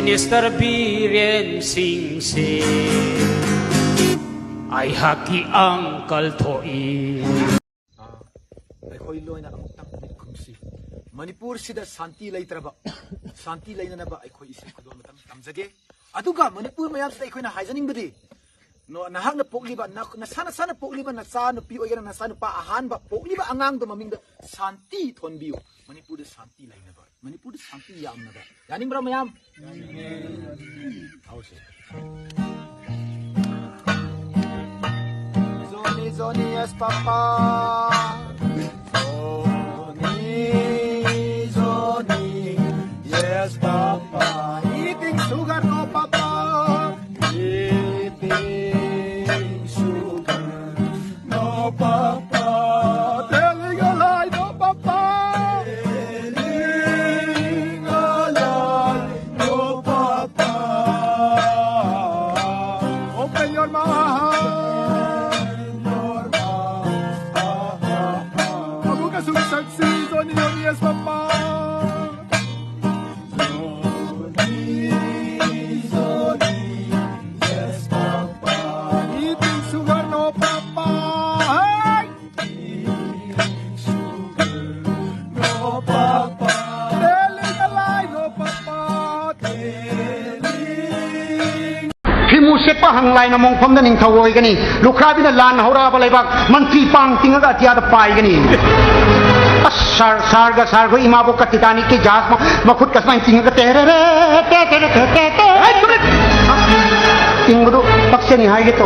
Minister Biren Sing Se ay haki ang kalthoi haikhre loy na amuk tang kumsi Manipur da Santi leitraba Santi leina na ba haikhre isi kudol matam tamjage aduga Manipur mayam sa haikhre na haijaning budi no nahak na pokliba na sana pokliba na sana pi oy na sana pa ahan ba pokliba angang do maming da Santi thonbiu Manipur da Santi leina ba Manipur da Santi yam na ba yaning bra mayam hause Zoni yes papa Zoni yes papa eating sugar no papa eating sugar no papa telling a lie no papa telling a lie no papa open your mouth Zoni yes papa Zoni yes papa eating sugar no papa hey eating sugar no papa telling a lie no papa telling Himuse pa hanglay na mong pamda ning kawoy gani lukrabi na lan hora balaybag manti pang tingaga tiada pai gani sarga imabo ka Titanic ke jahaz makut kas main tingaga terere tinggudu pakseni hai gitu